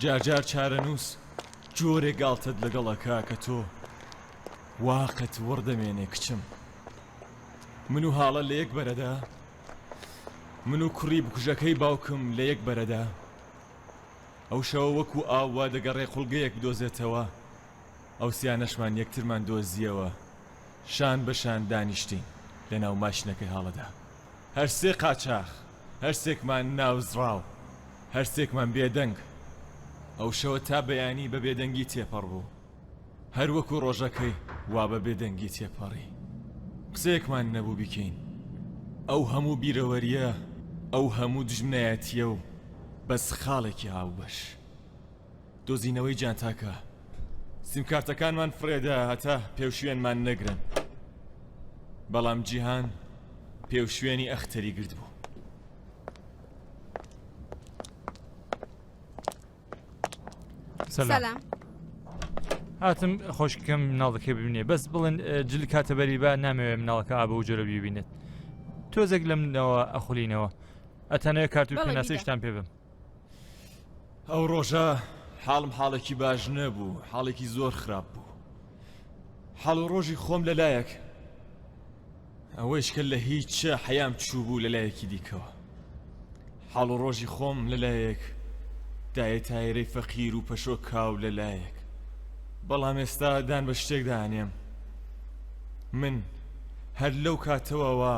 جارجار چارەنووس جۆرێک گاڵتت لەگەڵەکە کە تۆ واقت وەردەمێنێ کچم. من و هاڵە لە یەک بەرەدا، من و کوڕی بکوژەکەی باوکم لە یەک بەرەدا. ئەو شەوە وەکو ئاوا دەگەڕێ قوڵگەیەک بدۆزێتەوە، ئەو سیانەشمان یەکترمان دۆزیەوە، شان بەشان دانیشتین لە ناو ماشینەکەی هاڵەدا. هەرسێ قاچاق، هەرسێکمان ناوزڕاو، هەرسێکمان بێدەنگ. ئەو شەوە تا بەیانی بە بێدەنگی تێپەڕ بوو، هەر وەکو ڕۆژەکەی وا بە بێدەنگی تێپەڕی. قسەیەکمان نەبوو بیکەین. ئەو هەموو بیرەوەریە، ئەو هەموو دژمنایەتیە و بەس خاڵێکی هاوبەش. دۆزینەوەی جانتاکە، سیمکارتەکانمان فرێدا هەتا پێوشوێنمان نەگرن. بەڵام جیهان پێوشوێنی ئەختەری گرت بوو. سەلام. هاتم خۆشکەم مناڵەکە ببینێ، بەس بڵێن جل کاتە بەری بە نامەوێت مناڵەکە ئابە و جۆرە ببینێت. تۆزێک لەمنەوە ئەخولینەوە، ئەتەنەوە کارت و پێناسەیشتان پێ بم. ئەو ڕۆژە حاڵم حاڵێکی باش نەبوو، حاڵێکی زۆر خراپ بوو. حاڵ و ڕۆژی خۆم لەلایەک، ئەوەیش کە لە هیچ چە حەیام چوو بوو لەلایەکی دیکەوە. حاڵ و ڕۆژی خۆم لەلایەک، دایە تایرەی فەقیر و پەشۆ کاو لەلایەک. بەڵام ئێستا دان بە شتێک دانێم. من هەر لەو کاتەوەوە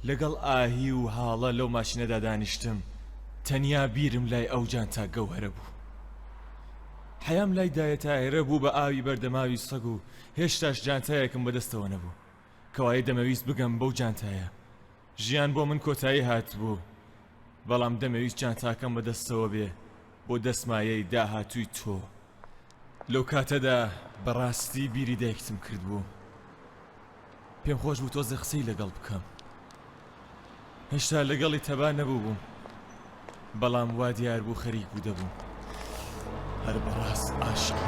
لەگەڵ ئاهی و هاڵە لەو ماشینەدا دانیشتم، تەنیا بیرم لای ئەو جانتا گەوهرە بوو. حەیام لای دایە تایرە بوو بە ئاوی بەردەماوی سەگ و هێشتاش جانتایەکم بەدەستەوە نەبوو کەوایە دەمەویست بگەم بەو جانتایە. ژیان بۆ من کۆتایی هات بوو، بەڵام دەمەویست جانتاکەم بەدەستەوە بێ بۆ دەسمایەی داهاتووی تۆ. لەو کاتەدا بەڕاستی بیری دایکتم کرد بوو. پێم خۆش بوو تۆزە قسەی لەگەڵ بکەم. هێشتا لەگەڵی تەبا نەبوو بووم، بەڵام وا دیار بوو خەریک بوو دەبووم. هەر بەڕاست عاشق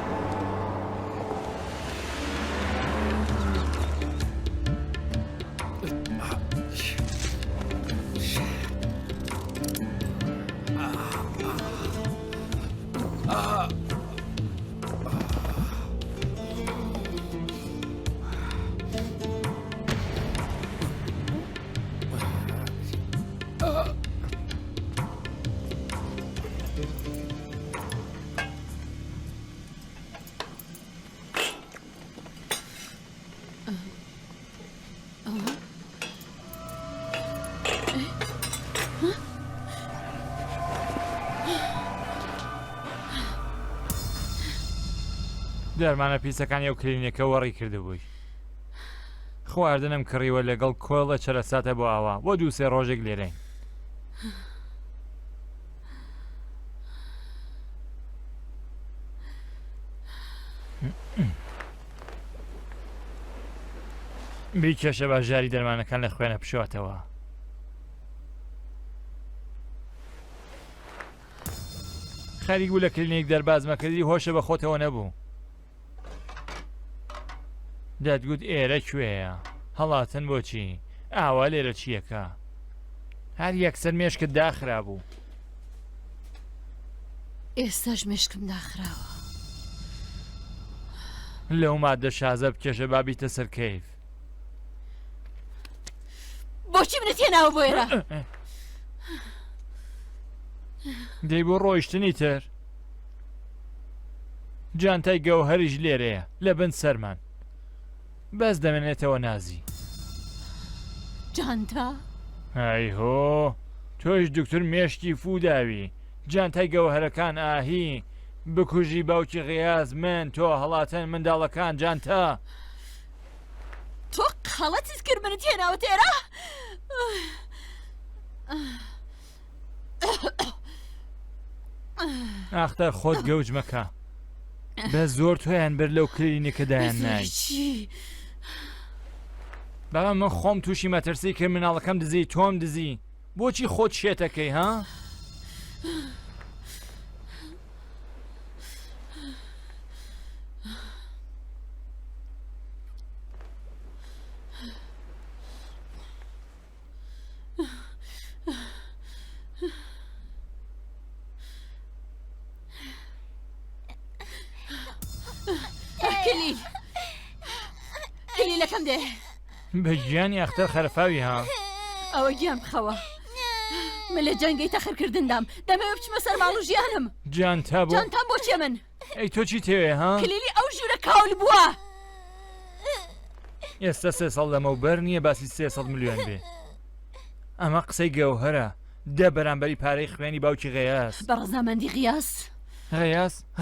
دەرمانە پیسەکانی ئەو کلینیکە وەڕی کردبووی. خواردنم کڕیوە لەگەڵ کۆڵە چەرەساتە بۆ ئاوا بۆ 2-3 ڕۆژێک لێرەین. بیکێشە باژاری دەرمانەکان لە خوێنە پشواتەوە. خەریک بوو لە کلینیک دەربازمەکردی هۆشە بە خۆتەوە نەبوو. دەتگوت ئێرە کوێیە؟ هەڵاتن بۆچی؟ ئاوا لێرە چیەکە؟ هەر یەکسەر مێشکت داخرا بوو. ئێستاش مێشکم داخراوە. لەو مادە شازە بکێشە بابیتە سەر کەیف. بۆچی منت هێناوە بۆ ئێرە؟ دەی بۆ ڕۆیشتنی تر. جانتای گەوهەریش لێرەیە لە بن سەرمان. بەس دەمێنێتەوە نازی. جانتا؟ ئای هۆ، تۆش دکتۆر مێشکی فوداوی. جانتای گەوهەرەکان ئاهی، بکوژی باوکی غیاز، من تۆ هەڵاتەن منداڵەکان جانتا. تۆ خەڵەتت کرد منت هێناوە تێرە؟ ئاختار خۆت گەوج مەکە. بە زۆر تۆیان بەر لەو کلینیکەدایان نای. بەڵام من خۆم تووشی مەترسی کرد مناڵەکەم دزی، تۆم دزی. بۆچی خۆت شێتەکەی ها؟ کیلەکەم دێ بە گیانی ئەختەر خەرفاوی ها ئەوە گیان بخەوە من لە جەنگەی تەخرکردندام دەمەوێت بچمە سەر ماڵ و ژیانم جان تا بۆ جانتان بۆ چێ من ئەی تۆ چی تێوێ ها کلیلی ئەو ژوورە کاول بووە ئێستا 300 لەمەوبەر نییە باسی 300 میلیۆن بێ ئەمە قسەی گەوهرە دە بەرامبەری پارەی خوێنی باوکی غەیاس بە ڕەزامەندی غیاس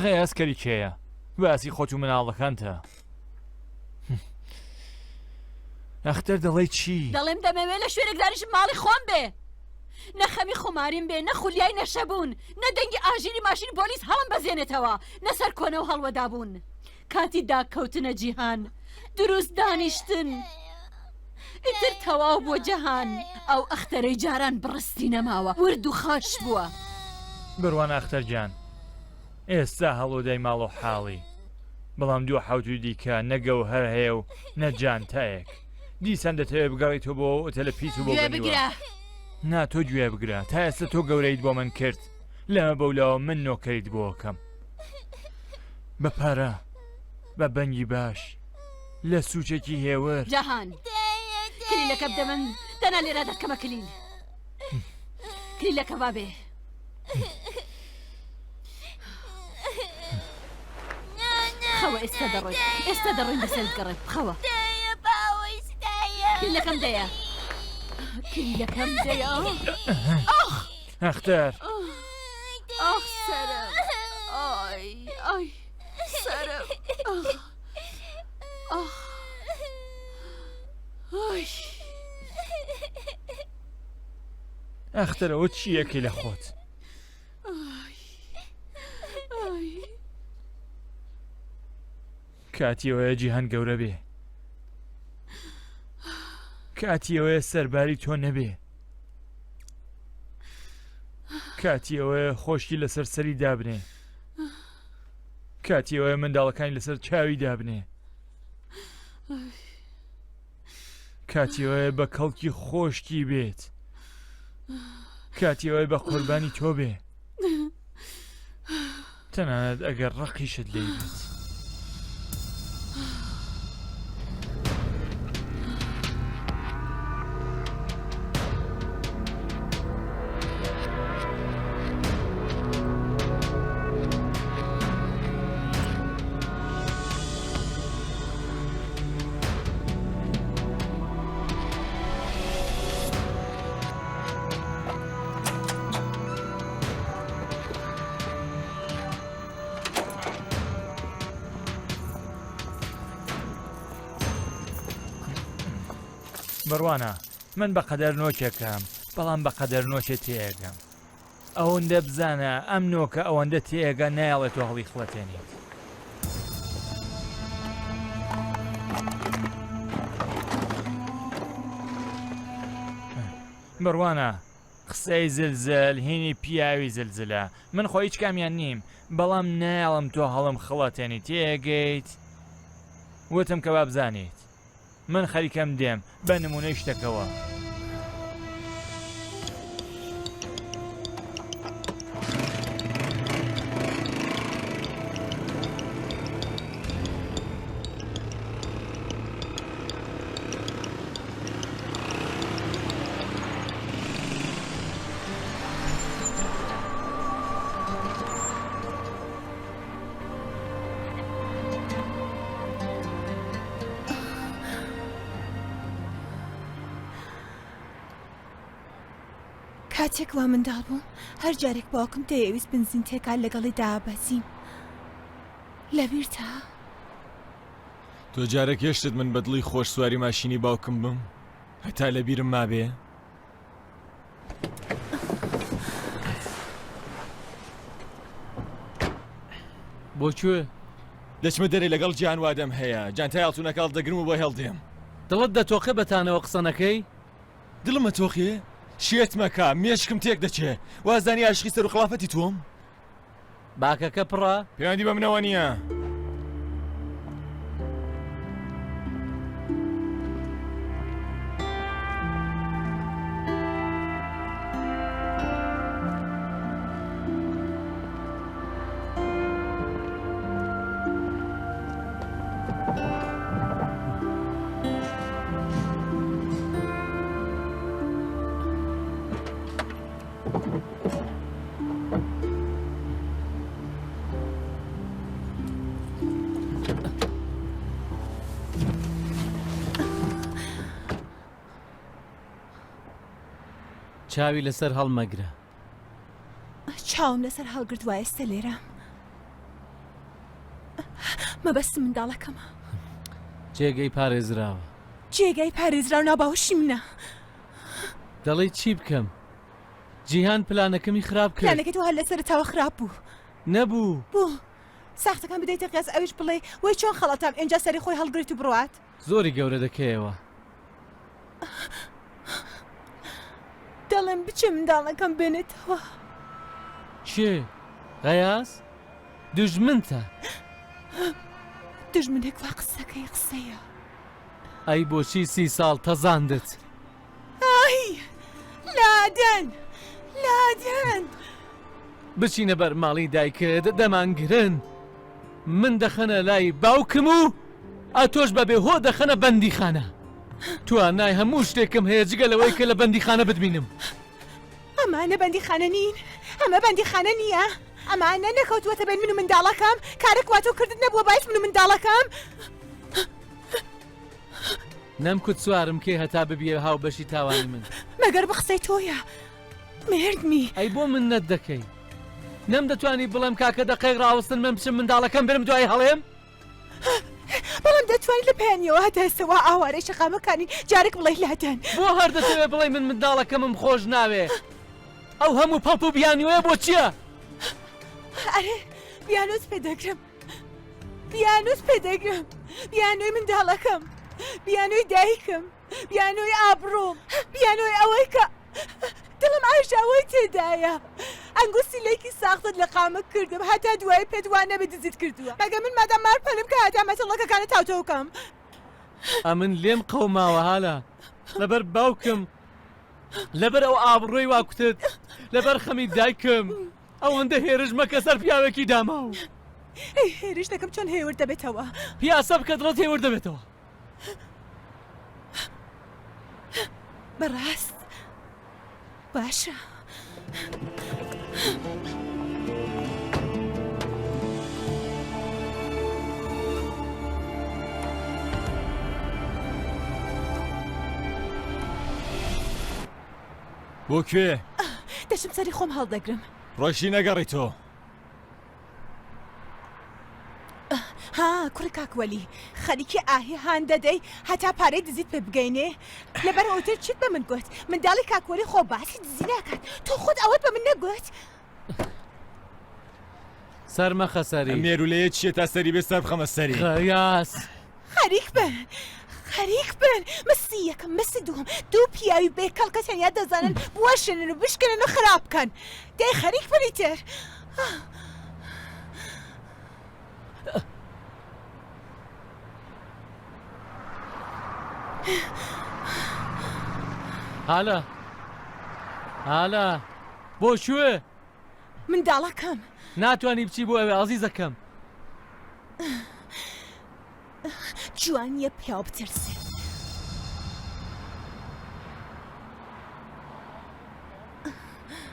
غەیاس کەری کێیە باسی خۆت و مناڵەکانتە ئەختەر دەڵێی چی دەڵێم دەمەوێت لە شوێنێکداریشم ماڵی خۆم بێ نەخەمی خۆماریم بێ نەخولیای نەشەبوون نەدەنگی ئاژیری ماشین پۆلیس هەڵم بەزێنێتەوە نەسەر کۆنە و هەڵوەدابوون کاتی داکەوتنە جیهان دروست دانیشتن ئیتر تەواو بۆ جەهان ئەو ئەختەرەی جاران بڕستی نەماوە ورد و خاش بووە بڕوان ئەختەر گیان ئێستا هەڵۆدای ماڵ و حاڵی بەڵام دووە حەوت و دیکە نەگەوهەر هەیە و نەجانتایەک دیسان دەتەوێت بگەڕێتەوە بۆ ئۆتێلە پیس و بۆ بگرە نا تۆ گوێ بگرە تا ئێستا تۆ گەورەیت بۆ من کرد لەمە بەولاوە من نۆکەریت بۆکەم بە پارە بە بەنگی باش لە سوچێکی هێور جەهان کلیلەکە بدە من دەنا لێرە دەکەمە کلیل کلیلەکە بابێ خەوە ئێستا دەڕۆین بەسەر گەڕێ خەوە کلیلەکەم دەیە کلیلەکەم دەیە ئەختەر ئاخ سەرم ئای سەرم ئەختەرەوە چیەکەی لە خۆت کاتیەوەیە جیهان گەورە بێ کاتیەوەیە سەرباری تۆ نەبێ کاتیەوەیە خۆشکی لەسەر سەری دابنێ کاتیەوەیە منداڵەکانی لەسەر چاوی دابنێ کاتیەوەیە بە کەڵکی خۆشکی بێت کاتیەوەی بە قوربانی تۆ بێ تەنانەت ئەگەر ڕقیشت لێ بێت بڕوانە من بە قەدەر نۆکێکم بەڵام بە قەدەر نۆکێ تێگەم ئەوەندە بزانە ئەم نۆکە ئەوەندە تێگە نایڵێت و هەڵی خڵەتێنیت بڕوانە قسەی زلزل هینی پیاوی زلزلە من خۆ هیچ کامیان نیم بەڵام نایڵم تۆ هەڵم خڵەتێنی تێگەیت وتم کە با بزانیت من خەریکەم دێم بە نمونەی شتەکەوە کاتێک وا منداڵ بووم هەر جارێک باوکم دەیەویست بنزین تێکال لەگەڵی دابەزیم لەبیرتە تۆ جارێک هێشتت من بەدڵی خۆش سواری ماشینی باوکم بم هەتا لەبیرم مابێ بۆکوێ دەچمە دەرێ لەگەڵ گیان وادەم هەیە جانتای هەڵتونەکەڵ دەگرم و بۆ هێڵدێم دڵت دەتۆقێ بەتانەوە قسەنەکەی دڵمە تۆخێ شێت مەکە مێشکم تێک دەچێ وازانی عاشقی سەر و خڵافەتی تۆم باکەکە پڕە پەیوەندی بە منەوە نییە چاوی لەسەر هەڵمەگرە. چاوم لەسەر هەڵگرتووە ئێستا لێرە مەبەستم منداڵەکەمە جێگەی پارێزراوە. جێگای پارێزراو ناباوشی منە دەڵێ چی بکەم؟ جیهان پلانەکەمی خراپ کرد. پلانەکەی تۆ هەر لەسەرتاوە خراپ بوو نەبوو. بوو ساختەکان بدەیتە قیاس ئەویش بڵێ وەی چۆن خەڵەتام ئێنجا سەری خۆی هەڵگرێت و بڕوات زۆری گەورە دەکەیەوە. دەڵێم بچێ منداڵەکەم بێنێتەوە چێ؟ غەیاس؟ دوژمنتە؟ دژمنێک وا قسەکەی قسەیە ئەی بۆچی 30 ساڵ تەزاندت؟ ئای لادەن لادەن بچینە بەر ماڵی دایکت دەمانگرن. من دەخەنە لای باوکم و ئەتۆش بەبێ هۆ دەخەنە بەندیخانە. توانای هەموو شتێکم هەیە جگە لەوەی کە لە بەندیخانە بتبینم. ئەمانە بەندیخانە نین ئەمە بەندیخانە نییە ئەمانە نەکەوتووەتە بین من و منداڵەکەم کارێک واتۆ کردت نەبووە باعث من و منداڵەکەم نەمکوت سوارم کێ هەتا ببیە هاو بەشی تاوانی من. مەگەر بقسەی تۆیە مردمی ئەی بۆ من نەت دەکەی؟ نەم دەتوانی بڵێم کاکە دەقەی ڕاوەستن من بچم منداڵەکەم برم دوای هەڵێم؟ بەڵام دەتوانین لە پێیانیەوە هەتا ئێستاوا ئاوارەی شەقامەکانی جارێک بڵێ لادەن بۆ هەر دەتەوێ بڵێ من منداڵەکەمم خۆش ناوێ. ئەو هەموو پەڵپ و بیانیوەیە بۆ چییە؟ ئەرێ بیانوت پێدەگرم بیانوت پێدەگرم بیانوی منداڵەکەم بیانوی دایکم بیانوی ئابڕۆم بیانوی ئەوەی کە دڵم ئاژاوەی تێدایە ئەنگوستی لێکی ساختت لە قامە کردم هەتا دوای پێدوانە بەدزیت کردووە مەگە من مادام مار پەلم کە هەتا مەسەڵەکەکانە تاوتەوکەم ئەمن لێم قەوماوە هالا لەبەر باوکم لەبەر ئەو ئابڕۆی واکوتت لەبەر خەمی دایکم ئەوەندە هێرش مەکە سەر پیاوێکی داماو. ئەی هێرش دەکەم چۆن هێور دەبێتەوە پیاسە بکە دڵت هێور دەبێتەوە. بەڕاست باشە بۆ کوێ؟ دەشم سەری خۆم هەڵدەگرم ڕۆیشی نەگەڕیتۆ؟ ها کوڕی کاکوەلی خەریکی ئاهی هان دەدەی هەتا پارەی دزیت پێ بگەینێ لەبەر ئەوتر چیت بە من گوت منداڵی کاکوەلی خۆ باسی دزی ناکات تۆ خۆت ئەوەت بە من نەگوت سەرمەخە سەری مێرولەیە چیە تا سەری بێ سەر بخەمە سەری؟ غەیاس خەریک بن خەریک بن مەسی یەکەم مەسی دووەم دوو پیاوی بێکەڵ کە تەنیا دەزانن بوەشێنن و بشکێنن و خراپ بکەن دەی خەریک بنی تر هالا هالا بۆ شوێ؟ منداڵەکەم ناتوانی بچی بۆ ئەوێ عەزیزەکەم. جوانیە پیاو بترسێ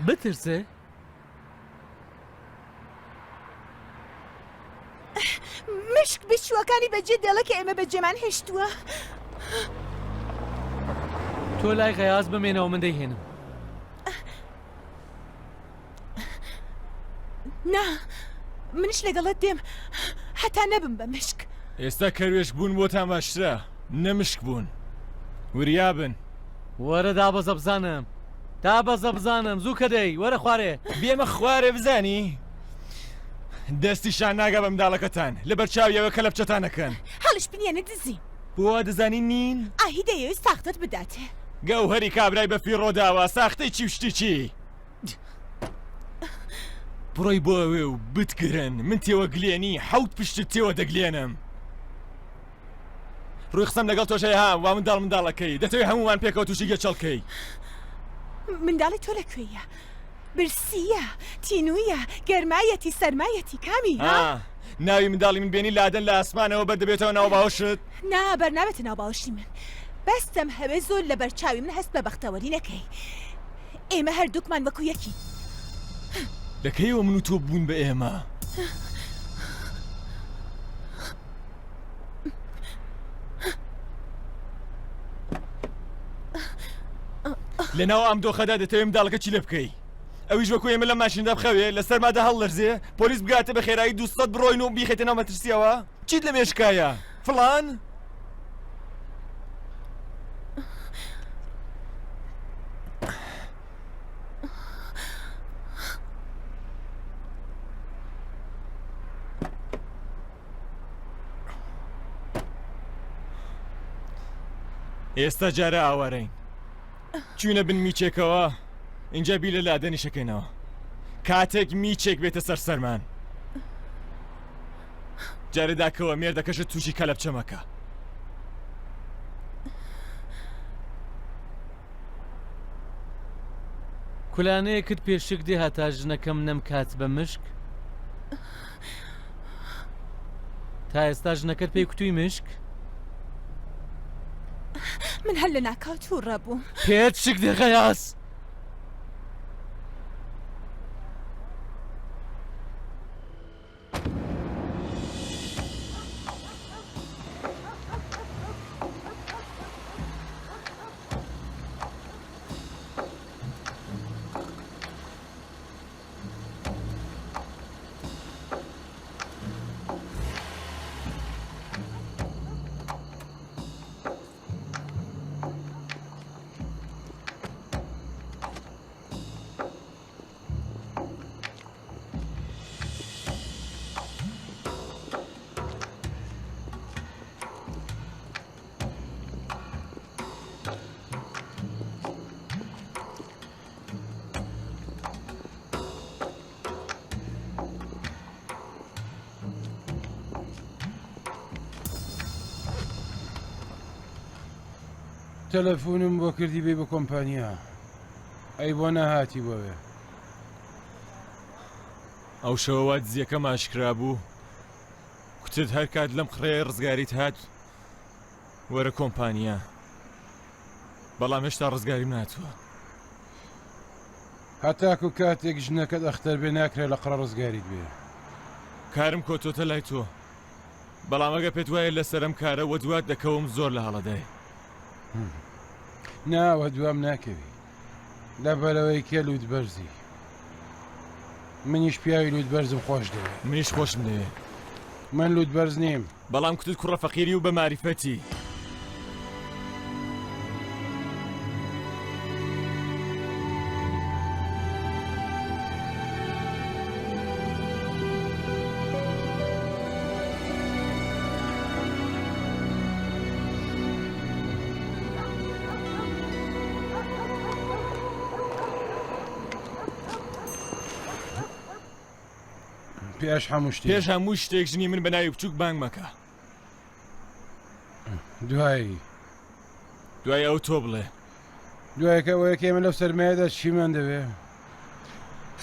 بترسێ؟ مشک بچووەکانی بەجێ دەڵە کە ئێمە بەجێمان هێشتووە تۆ لای غەیاز بمێنەوە من دەیهێنم. نا منش لەگەڵت دێم هەتا نەبم بە مشک ئێستا کەروێش بوون بۆتان باشترە نەمشک بوون وریابن وەرە دابەزە بزانم دابەزە بزانم زوو کە دەی وەرە خوارێ بێمە خوارێ بزانی دەستیشان ناگە بە منداڵەکەتان لەبەر چاویەوە کە لە بچەتانەکەن هەڵش بنیانە دزی بۆ دەزانی نین ئاهی دەیەوێت ساختت بداتێ گەوهەری کابرای بە فیڕۆداوە ساختەی چی شتی چی بڕۆی بۆ ئەوێ و بتگرن من تێوە گلێنی حەوت پشتت تێوە دەگلێنم ڕووی قسەم لەگەڵ تۆشەی ها وا منداڵەکەی دەتەوێت هەمومان پێکەوە تووشی گەچەڵکەی منداڵی تۆ لەکوێیە برسیە تینوویە گەرمایەتی سەرمایەتی کامی ها ناوی منداڵی من بێنی لادەن لە ئاسمانەوە بەردەبێتەوە ناو باوشت نا بەرنامێتە ناو باوشی من بەستەم هەوێ زۆر لە بەرچاوی من هەست بە بەختەوەری نەکەی ئێمە هەردووکمان وەکو یەکی لەکەیەوە من و تۆ بوون بە ئێمە لەناو ئەم دۆخەدا دەتەوێت منداڵەکە چی لێ بکەی ئەویش وەکو ئێمە لە ماشیندا بخەوێ لەسەر مادە هەڵلەرزێ پۆلیس بگاتە بە خێرایی 200 بڕۆین و بیخێتە ناو مەترسیەوە چیت لە مێشکایە فڵان ئێستا جارە ئاوارەین چوونە بن میچێکەوە اینجا بی لە لادەنی شەکەینەوە کاتێک میچێک بێتە سەر سەرمان جارێداکەوە مێردەکەشە تووشی کەلەپ چەمەکە کولانەیەکت پێشک دێ هەتا ژنەکەم نەم کات بە مشک تا ئێستا ژنەکەت پێی کوتووی مشک من هەر لە ناکاو تووڕە بووم پێت شک دێ غەیاس تەلەفۆنم بۆ کردی بێ بە کۆمپانیا ئەی بۆ نەهاتی بۆوێ ئەو شەوەوە دزیەکەم ئاشکرا بوو کوتت هەر کات لەم قڕێ ڕزگاریت هات وەرە کۆمپانیا بەڵام هێشتا ڕزگاریم ناتووە هەتاکو کاتێک ژنەکەت ئەختەر بێ ناکرێت لە قڕە ڕزگاریت بێ کارم کۆتۆتە لای تۆ بەڵام ئەگە پێت وایە لەسەرم کارە وە دوات دەکەوم زۆر لە هەڵەدای ناوە دوام ناکەوی لەبەرەوەی کێ لوت بەرزی منیش پیاوی لوت بەرزم خۆش دەوێت منیش خۆشم دەوێت من لوت بەرز نیم بەڵام کوتت کوڕە فەقیری و بە ماریفەتی پێش هەموو شتێک پێش هەموو شتێک ژنی من بە ناوی بچووک بانگ مەکە دوای ئەو تۆ بڵێ دوایەکەوەیەک ئێمە لەو سەرمایەدا چیمان دەوێ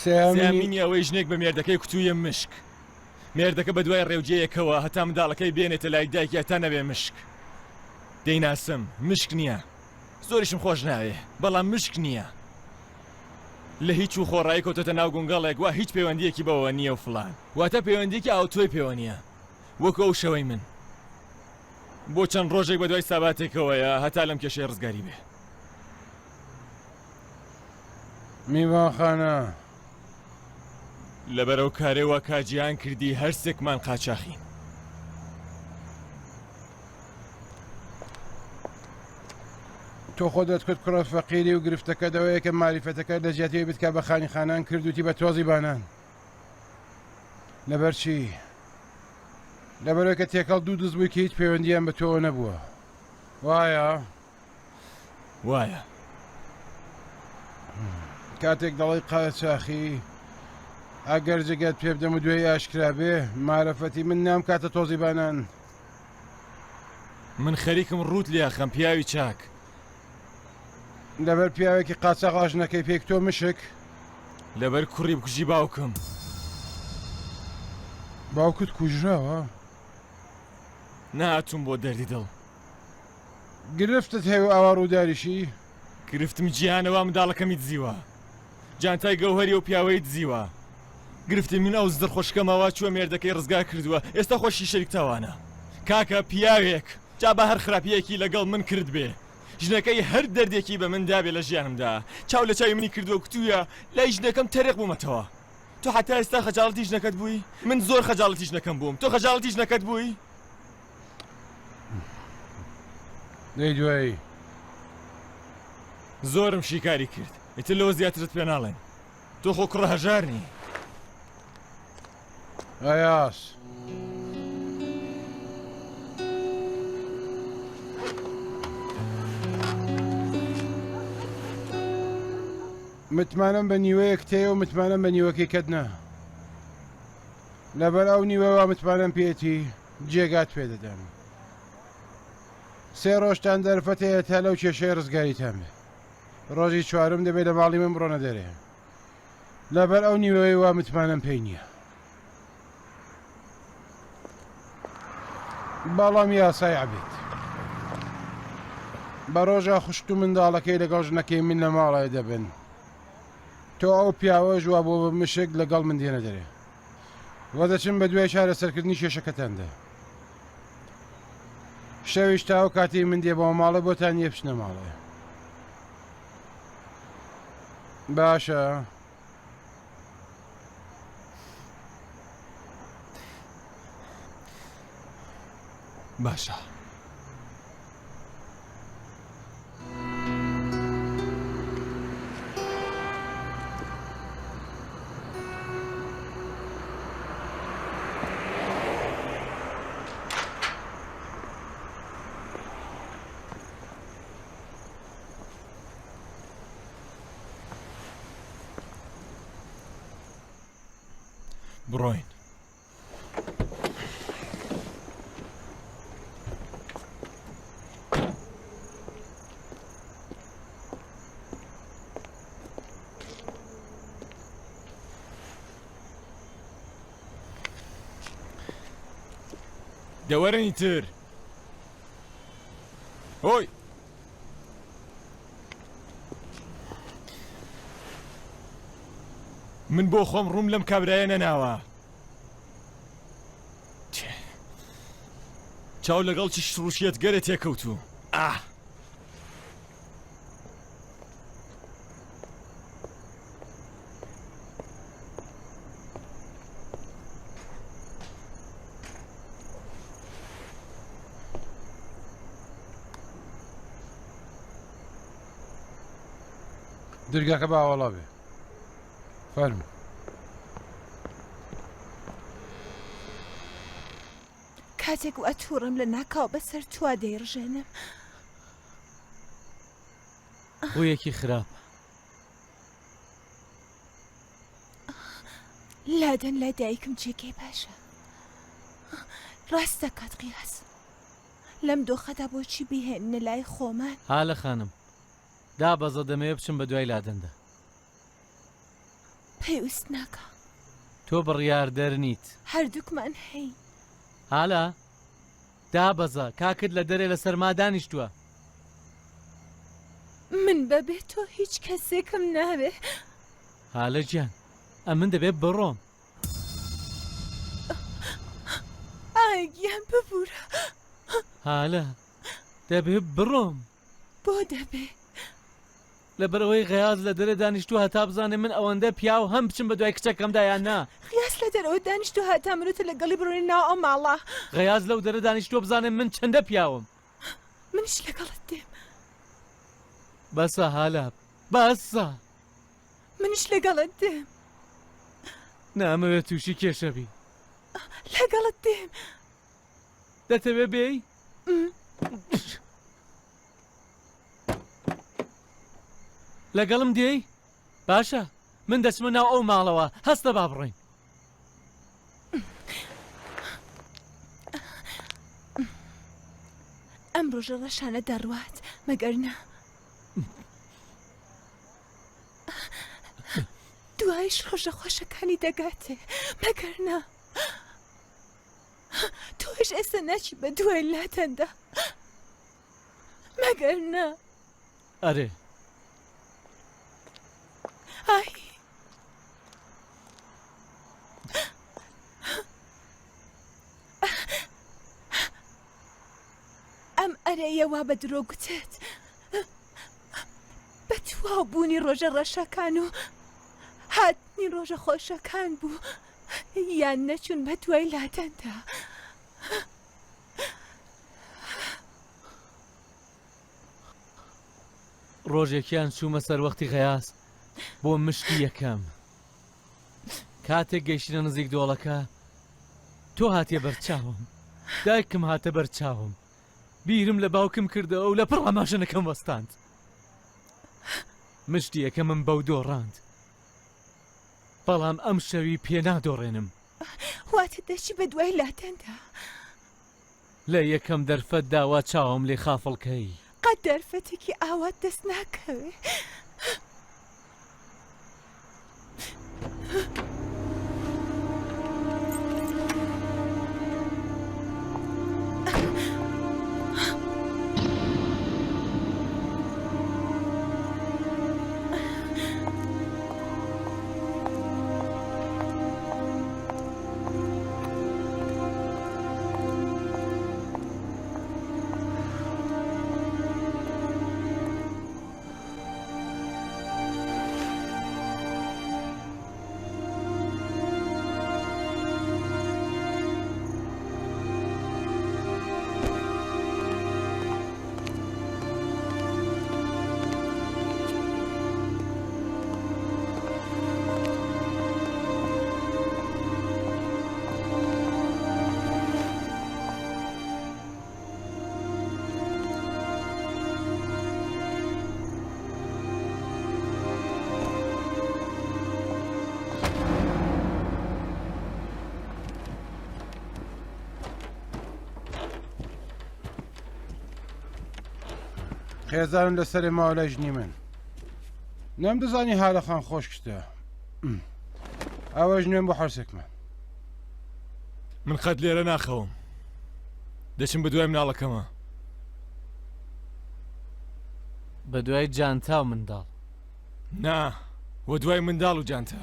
سامینی ئەوەی ژنێک بە مێردەکەی کوتوویە مشک مێردەکە بە دوای ڕێوجەیەکەوە هەتا منداڵەکەی بێنێتە لای دایکی تا نەبێ مشک دەیناسم مشک نییە زۆریشم خۆش ناوێ بەڵام مشک نییە لە هیچ و خۆڕایی کۆتەتە ناو گونگەڵێک وا هیچ پەیوەندیەکی بەوە نییە و فڵان واتە پەیوەندێکی ئاوتۆی پەیوە نییە وەکو ئەو شەوەی من بۆ چەند ڕۆژێک بە دوای ساباتێکەوەیە هەتا لەم کێشەی ڕزگاری بێ میوانخانە لەبەرەو کارێوە کاجیان کردی هەرسێکمان قاچاخین تۆ خۆ دەتکوت کوڕە فەقیری و گرفتەکە دەوەیە کە ماریفەتەکە لە جیاتەوەی بتکە بە خانی خانان کردوتی بە تۆزی بانان لەبەر چی؟ لەبەرەوەی کە تێکەڵ دوو دز بووی کە هیچ پەیوەندیان بە تۆ نەبووە وایە؟ وایە کاتێک دەڵی قاچاخی ئەگەر جگەت پێ بدەم و دوێی ئاشکرا بێ مارەفەتی من نام کاتە تۆزی بانان من خەریکم ڕوت لیاخەم پیاوی چاک لەبەر پیاوێکی قاچاق ئاژنەکەی پێک تۆ مشک لەبەر کوڕی بکوژی باوکم باوکت کوژراوە؟ نهاتوم بۆ دەردی دڵ گرفتت هەیە ئاوا ڕووداریشی؟ گرفتم گیانەوە منداڵەکەمی دزیوە جانتای گەوهەری و پیاوەی دزیوە گرفتی من ئەو زدر خۆشکەمەوە چووە مێردەکەی ڕزگا کردووە ئێستا خۆشی شەریک تاوانە کاکە پیاوێک جا بە هەر خراپیەکی لەگەڵ من کرد بێ ژنەکەی هەر دەردێکی بە من دابێ لە ژیانمدا چاو لە چاوی منی کردو کتوویە لای ژنەکەم تەرێق بوومەتەوە تۆ حتا ئێستا خەجاڵەتی ژنەکەت بووی من زۆر خەجاڵەتی ژنەکەم بووم تۆ خەجاڵەتی ژنەکەت بووی دەی دوایی زۆرم شیکاری کرد ئیتر لەوە زیاترت پێ ناڵێن تۆ خۆ کوڕە هەژارنی ئایاس متمانم بە نیوەیە کتەیە و متمانم بە نیوەکەی کەدنا لەبەر ئەو نیوەوە متمانم پێێتی جێگات پێ دەدەم سێ ڕۆژتان دەرفەتەیە تا لەو کێشەی ڕزگاریتان بێ ڕۆژی چوارم دەبێت لە ماڵی من بڕۆنە دەرێ لەبەر ئەو نیوەی وا متمانم پێی نییە بەڵام یاسای عەبێت بە ڕۆژە خوشت و منداڵەکەی لەگەڵ ژنەکەی من لە ماڵای دەبن تۆ ئەو پیاوە ژوا بۆ مشک لەگەڵ من دێنە دەرێ وە دەچم بە دوای چارەسەرکردنی کێشەکەتاندا شەویش تا و کاتی من دێ بۆ ماڵە بۆتان یە بچنە ماڵێ باشە باشە بڕۆین دەوەرنی تر هۆی من بۆ خۆم ڕووم لەم کابرایە نەناوە چاو لەگەڵ چ شڕوشیەت گەرە تێکەوتوو ئاه دەرگاکە باوەڵا بێ فەرم کاتێک و ئەتوڕم لە ناکاو بەسەر توا دەیڕژێنم بۆیەکی خراپ لادەن لای دایکم جێگەی باشە ڕاست دەکات قیاس لەم دۆخەدا بۆچی بیهێننە لای خۆمان هالە خانم دابەزە دەمەوێ بچم بە دوای لادەندا پێویست ناکە تۆ بڕیاردەر نیت هەردووکمان هەی هالە دابەزە کاکت لە دەرێ لە سەرما دانیشتووە من بەبێ تۆ هیچ کەسێکم ناوێ هالە گیان ئەمن دەبێت بڕۆم ئاگیان ببوورە هالە دەبێت بڕۆم بۆ دەبێ لەبەرەوەی غەیاز لە دەرێ دانیشتووە هەتا بزانێ من ئەوەندە پیا و هەم بچم بە دوای کچەکەمدا یان نا قیاس لە دەرەوە دانیشتو هاتا منوتە لەگەڵی بڕۆنی ناو ئەو ماڵە غەیاز لەو دەرە دانیشتووە بزانێ من چەندە پیاوم منیش لەگەڵت دێم بەسە هالە بەسە منیش لەگەڵت دێم نامەوێت تووشی کێشەبی لەگەڵت دێم دەتەوێ بێی لەگەڵم دێی باشە من دەچمە ناو ئەو ماڵەوە هەستە با بڕۆین ئەم ڕۆژە ڕەشانە دەڕوات مەگەرنا دوایش ڕۆژە خۆشەکانی دەگاتێ مەگەرنا تۆش ئێستا ناچی بە دوای لاتەندا مەگەرنا ئەرێ ئای ئەم ئەرەیەوا بە درۆ گوتێت تواو بوونی ڕۆژە ڕەشەکان و هاتنی ڕۆژە خۆشەکان بوو یان نەچوون بە دوای لاتەندا. ڕۆژێکیان چوومە سەر وەختی غەیاس بۆ مشتی یەکەم. کاتێک گەیشتنە نزیک دۆڵەکە تۆ هاتیە بەرچاوم، دایکم هاتە بەرچاوم، بیرم لە باوکم کردەوە و لە پڕ ئاماژەنەکەم وەستاند. مشتی یەکەمم بەو دۆڕاند، بەڵام ئەم شەوی پێ نادۆڕێنم. واتە دەچی بە دوای لاتەندا؟ لە یەکەم دەرفەت داوا چاوم لێ خافڵکەی. قەت دەرفەتێکی ئاوات دەست ناکەوێ. خێزانن لەسەرێ ماوە لای ژنی من نەم دەزانی حالەخان خۆشکتە ئەوە ژنێن بۆ حرسێکمان. من قەت لێرە ناخەوم، دەچم بە دوای مناڵەکەمە. بە دوای جانتا و منداڵ؟ نا، وە دوای منداڵ و جانتا.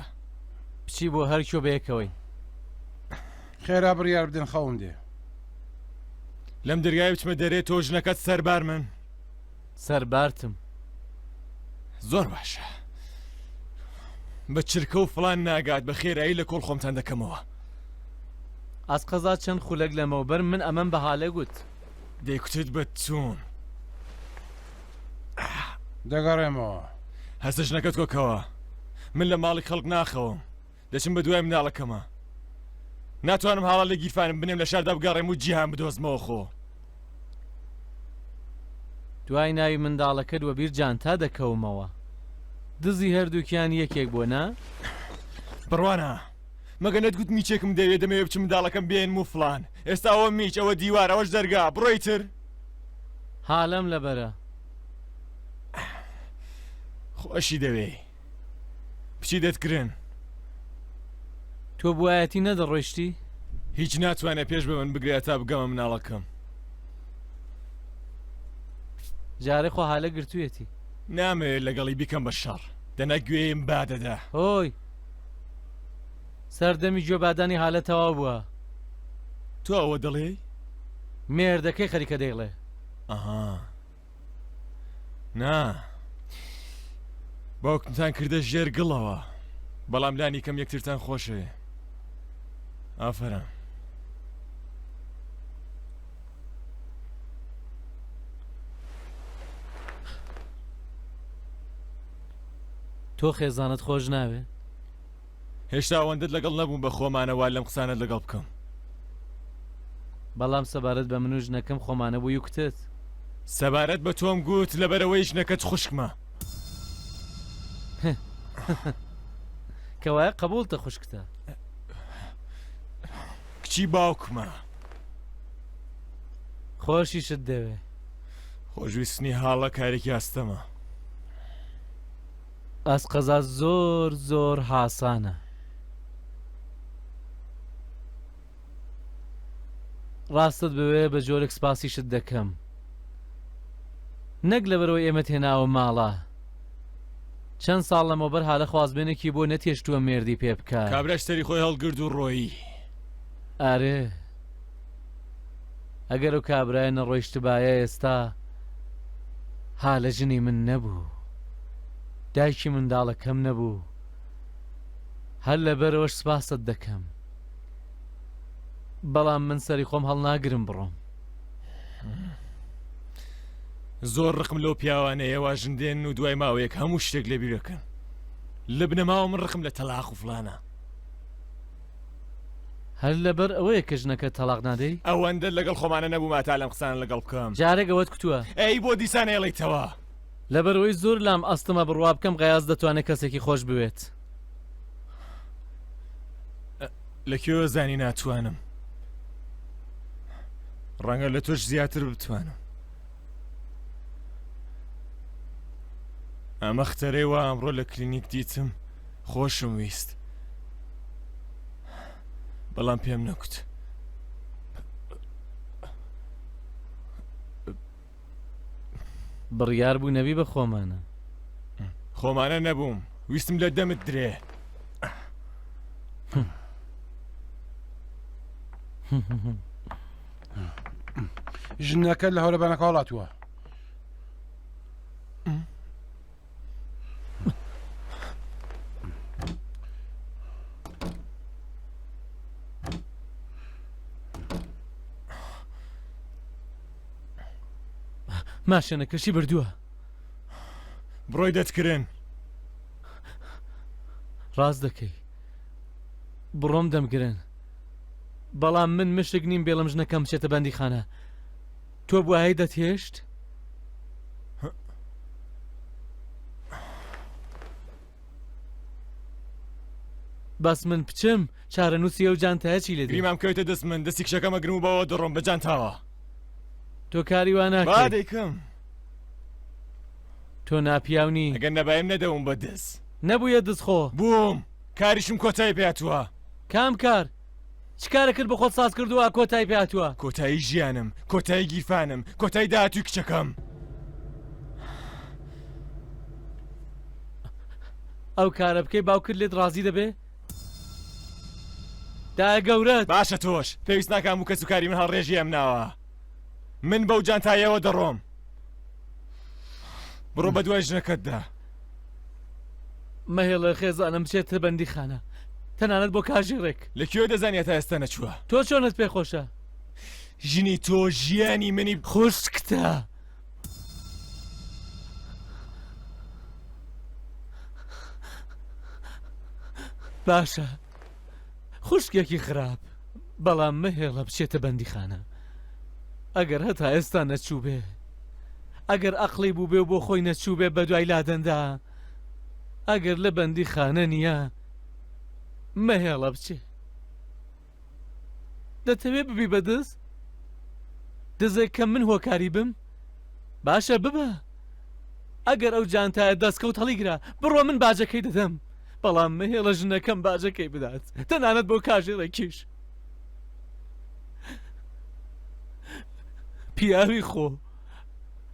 بچی بۆ هەرکیۆ بەیەکەوەی. خێرا بڕیار بدەن خەوم دێ. لەم دەریای بچمە دەرێ تۆ ژنەکەت سەربار من. سەربارتم. زۆر باشە، بە چرکە و فڵان ناگات، بە خێرایی لە کۆڵ خۆمتان دەکەمەوە. ئاسقەزا چەند خولەک لەمەوبەر من ئەمەم بەهالە گوت. دەیکوتت بە چوون. دەگەڕێمەوە. هەستە ژنەکەت کۆکەوە، من لە ماڵی خەڵک ناخەوم، دەچم بە دوای مناڵەکەمە. ناتوانم هاڵا لە گیرفانم بنێم لە شاردا بگەڕێم و جیهان بدۆزمەوە خۆ. دوای ناوی منداڵەکەت وە بیر جانتا دەکەومەوە. دزی هەردووکیان یەکێک بۆ نا؟ بڕوانە، مەگە نەتگوت میچێکم دەوێت دەمەوێت بچم منداڵەکەم بێن و فڵان. ئێستا ئەوە میچ، ئەوە دیوار، ئەوەش دەرگا، بڕۆیتر. حالەم لەبەرە. خۆشی دەوێ بچی دەتکرن. تۆ بوایەتی نەدەڕۆیشتی؟ هیچ ناتوانێت پێش بە من بگرێت تا بگەمە مناڵەکەم. جارێ خۆ حالە گرتوویەتی. نامەوێت لەگەڵی بیکەم بە شەڕ، دەنا گوێیم بادەدا. هۆی سەردەمی گوێبادانی حالە تەواو بووە. تۆ ئەوە دەڵێ؟ مێردەکەی خەریکە دەیڵێ. ئەها نا، باوکتان کردە ژێر گڵەوە، بەڵام لانی کەم یەکترتان خۆشێ. ئافرە. تۆ خێزانت خۆش ناوێ؟ هێشتا ئەوەندەت لەگەڵ نەبووم بە خۆمانە وای لەم قسانت لەگەڵ بکەم. بەڵام سەبارەت بە من و ژنەکەم خۆمانە بووی و کتت. سەبارەت بە تۆم گوت لەبەرەوەی ژنەکەت خوشکمە. کەوایە قبولتە خوشکتە. کچی باوکمە. خۆشیشت دەوێ. خۆشویستنی حاڵە کارێکی ئاستەمە. ئاسقەزا زۆر زۆر حاسانە. ڕاستت بوێ بە جۆرێک سپاسیشت دەکەم، نەک لەبەرەوەی ئێمە هێناوە ماڵە. چەند ساڵ لەمەوبەر حالە خوازبێنێکی بۆ نەتێشتووە مێردی پێ بکات. کابراشتەری خۆی هەڵگرد و ڕۆیی. ئارێ ئەگەر و کابرایە نەڕۆیشتبایە ئێستا حالە ژنی من نەبوو. دایکی منداڵەکەم نەبوو هەر لەبەرەوەش سپاست دەکەم بەڵام من سەری خۆم هەڵناگرم بڕۆم زۆر ڕقم لەو پیاوانەیە واژندێن و دوای ماوەیەک هەموو شتێک لە بیرەکەن لە بنەماوە من ڕقم لە تەلاق و فلانە هەر لەبەر ئەوەیە کە ژنەکە تەلاق نادەی ئەوەندە لەگەڵ خۆمانە نەبوو ماتا لەم قسانە لەگەڵ بکەم جارێک ئەوەت کوتووە ئەی بۆ دیسان ئێڵیتەوە لەبەرەوەی زۆر لام ئەستەمە بڕوا بکەم غەیاز دەتوانێت کەسێکی خۆش بوێت لەکوێوە زانی ناتوانم ڕەنگە لە تۆش زیاتر بتوانم ئەمە ختەرەی وا ئەمڕۆ لە کلینیک دیتم خۆشم ویست بەڵام پێم نەکوت بڕیار بوو نەبی بە خۆمانە خۆمانە نەبووم ویستم لە دەمت درێ ژنەکە لە هەولەبانەکە هەڵاتووە ماشێنەکەشی بردووە بڕۆی دەتکردن ڕاست دەکەی بڕۆم دەمگرن بەڵام من مشک نیم بێڵم ژنەکەم بچێتە بەندیخانە تۆ بووایی دەتهێشت بەس من بچم چارە نووسیە و جانتایە چی لێ گریمام کەوتە دەست من دەستی کشەکەمە گرم و بەوە دەڕۆم بەجانتاوە تۆ کاری وا با ناکەی دەیکەم تۆ ناپیاونی ئەگەر نەبایم نەدەوم بەدەست نەبوویە دەستخۆ بووم کاریشم کۆتایی پێاتوە کام کار چ کارە کرد بە خۆت ساز کردووە کۆتایی پێاتوە کۆتایی ژیانم کۆتایی گیرفانم کۆتایی داهاتووی کچەکەم ئەو کارە بکەی باوکرد لێت ڕازی دەبێ دایە گەورەت باشە تۆش پێویست ناکەم و کەس و کاری من هەڵڕێژی ئەم ناوە من بەو جانتاییەوە دەڕۆم بڕۆ بە دوای ژنەکەتدا مەهێڵە خێزانم بچێتە بەندیخانە تەنانەت بۆ کاژێڕێک لەکوێ دەزانێت تا ئێستا نەچووە تۆ چۆنت پێ خۆشە ژنی تۆ ژیانی منی خوشکتە باشە خوشکێکی خراپ بەڵام مەهێڵە بچێتە بەندیخانە ئەگەر هەتا ئێستا نەچوو بێ ئەگەر ئەقلی بوو بێ و بۆ خۆی نەچوو بێ بە دوای لادەندا ئەگەر لە بەندیخانە نییە مەهێڵە بچێ دەتەوێت ببی بەدەست دەزێت کە من هۆکاری بم باشە ببە ئەگەر ئەو جانتایە دەستکەوت هەڵیگرا بڕۆ من باجەکەی دەدەم بەڵام مەهێڵە ژنەکەم باجەکەی بدات تەنانەت بۆ کاژێڕێکیش پیاوی خۆ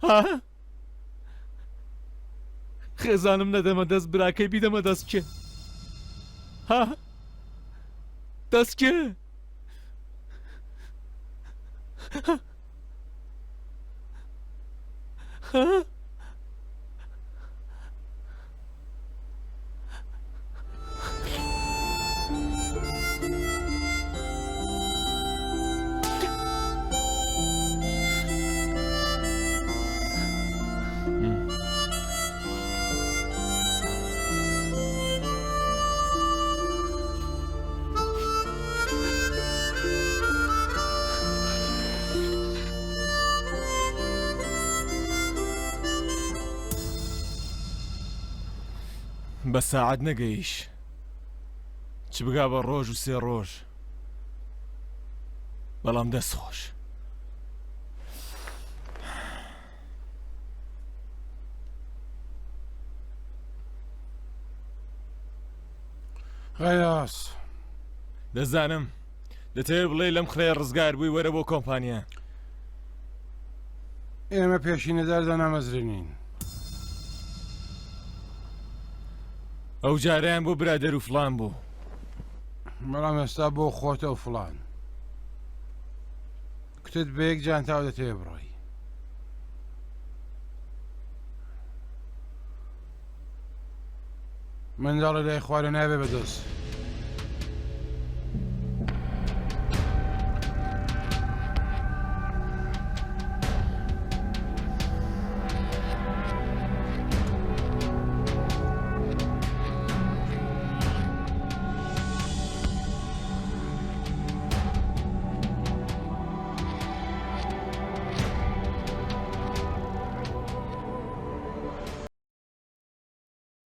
ها خێزانم نەدەمە دەست براکەی بیدەمە دەستکێ ها دەستکێ ها بە ساعت نەگەیش چ بگا بە ڕۆژ و سێ ڕۆژ بەڵام دەست خۆش غەیاس دەزانم دەتەوێت بڵێ لەم خڕێ ڕزگار بووی وەرە بۆ کۆمپانیا ئێمە پێشینەدار دەنامەزرێنین ئەو جاریان بۆ برادەر و فلان بوو بەڵام ئێستا بۆ خۆتە و فڵان کتت بە یەک جانتاو دەتەوێ بڕۆی منداڵی لای خوارە نابێ بەدەست